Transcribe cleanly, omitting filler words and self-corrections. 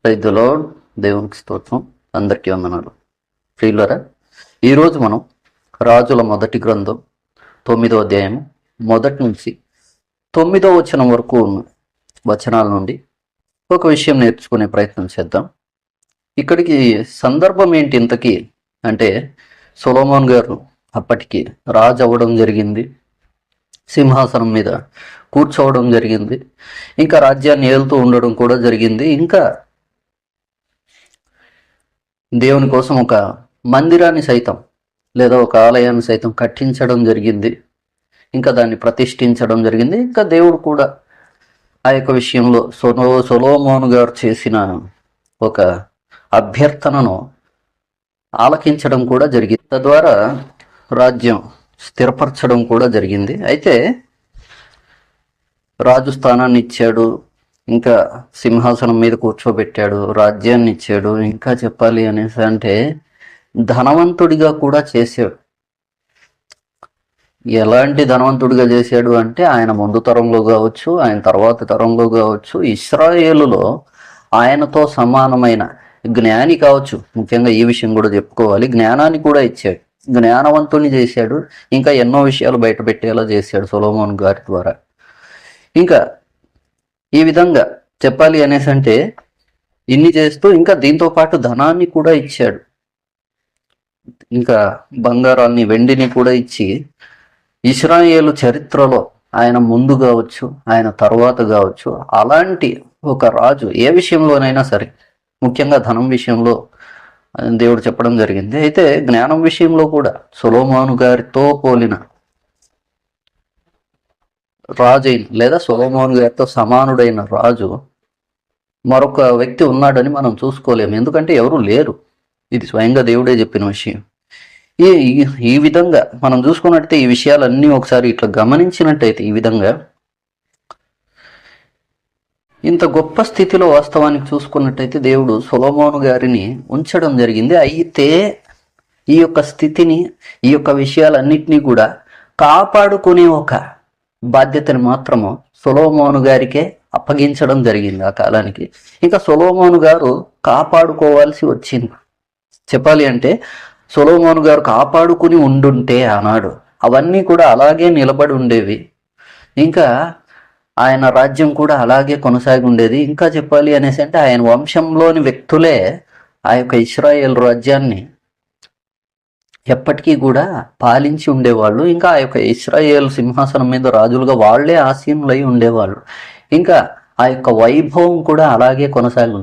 Praise the lord. దేవునికి స్తోత్రం. అందరికీ వందనాలు. ప్రియులారా, ఈరోజు మనం రాజుల మొదటి గ్రంథం 9వ అధ్యాయం మొదటి నుంచి 9వ వచనం వరకు ఉన్న వచనాల నుండి ఒక విషయం నేర్చుకునే ప్రయత్నం చేద్దాం. ఇక్కడికి సందర్భం ఏంటి ఇంతకీ అంటే, సొలొమోన్ గారు అప్పటికి రాజు అవ్వడం జరిగింది, సింహాసనం మీద కూర్చోవడం జరిగింది, ఇంకా రాజ్యాన్ని ఏలుతూ ఉండడం కూడా జరిగింది, ఇంకా దేవుని కోసం ఒక మందిరాన్ని సైతం లేదా ఒక ఆలయాన్ని సైతం కట్టించడం జరిగింది, ఇంకా దాన్ని ప్రతిష్ఠించడం జరిగింది. ఇంకా దేవుడు కూడా ఆ యొక్క విషయంలో సొలొమోను గారు చేసిన ఒక అభ్యర్థనను ఆలకించడం కూడా జరిగింది. తద్వారా రాజ్యం స్థిరపరచడం కూడా జరిగింది. అయితే రాజు స్థానాన్ని ఇచ్చాడు, ఇంకా సింహాసనం మీద కూర్చోబెట్టాడు, రాజ్యాన్ని ఇచ్చాడు, ఇంకా చెప్పాలి అనేసి అంటే ధనవంతుడిగా కూడా చేశాడు. ఎలాంటి ధనవంతుడిగా చేశాడు అంటే, ఆయన ముందు తరంలో కావచ్చు, ఆయన తర్వాత తరంలో కావచ్చు, ఇశ్రాయేలులో ఆయనతో సమానమైన జ్ఞాని కావచ్చు. ముఖ్యంగా ఈ విషయం కూడా చెప్పుకోవాలి, జ్ఞానాన్ని కూడా ఇచ్చాడు, జ్ఞానవంతుని చేశాడు, ఇంకా ఎన్నో విషయాలు బయట పెట్టేలా చేశాడు సొలొమోన్ గారి ద్వారా. ఇంకా ఈ విధంగా చెప్పాలి అనేసి అంటే ఇన్ని చేస్తూ ఇంకా దీంతో పాటు ధనాన్ని కూడా ఇచ్చాడు, ఇంకా బంగారాన్ని వెండిని కూడా ఇచ్చి ఇశ్రాయేలు చరిత్రలో ఆయన ముందు కావచ్చు, ఆయన తర్వాత కావచ్చు, అలాంటి ఒక రాజు ఏ విషయంలోనైనా సరే, ముఖ్యంగా ధనం విషయంలో దేవుడు చెప్పడం జరిగింది. అయితే జ్ఞానం విషయంలో కూడా సొలొమోను గారితో పోలిన రాజు లేదా సొలొమోను గారితో సమానుడైన రాజు మరొక వ్యక్తి ఉన్నాడని మనం చూసుకోలేము, ఎందుకంటే ఎవరు లేరు. ఇది స్వయంగా దేవుడే చెప్పిన విషయం. ఈ విధంగా మనం చూసుకున్నట్టయితే ఈ విషయాలన్నీ ఒకసారి ఇట్లా గమనించినట్టయితే ఈ విధంగా ఇంత గొప్ప స్థితిలో వాస్తవానికి చూసుకున్నట్టయితే దేవుడు సొలొమోను గారిని ఉంచడం జరిగింది. అయితే ఈ యొక్క స్థితిని, ఈ యొక్క విషయాలన్నిటినీ కూడా కాపాడుకునే ఒక బాధ్యతను మాత్రము సొలొమోను గారికే అప్పగించడం జరిగింది ఆ కాలానికి. ఇంకా సొలొమోను గారు కాపాడుకోవాల్సి వచ్చింది. చెప్పాలి అంటే సొలొమోను గారు కాపాడుకుని ఉండుంటే ఆనాడు అవన్నీ కూడా అలాగే నిలబడి ఉండేవి, ఇంకా ఆయన రాజ్యం కూడా అలాగే కొనసాగి ఉండేది. ఇంకా చెప్పాలి అనేసి అంటే ఆయన వంశంలోని వ్యక్తులే ఆ యొక్క ఇశ్రాయేల్ రాజ్యాన్ని ఎప్పటికీ కూడా పాలించి ఉండేవాళ్ళు. ఇంకా ఆ యొక్క ఇశ్రాయేల్ సింహాసనం మీద రాజులుగా వాళ్లే ఆసీనులై ఉండేవాళ్ళు. ఇంకా ఆ యొక్క వైభవం కూడా అలాగే కొనసాగి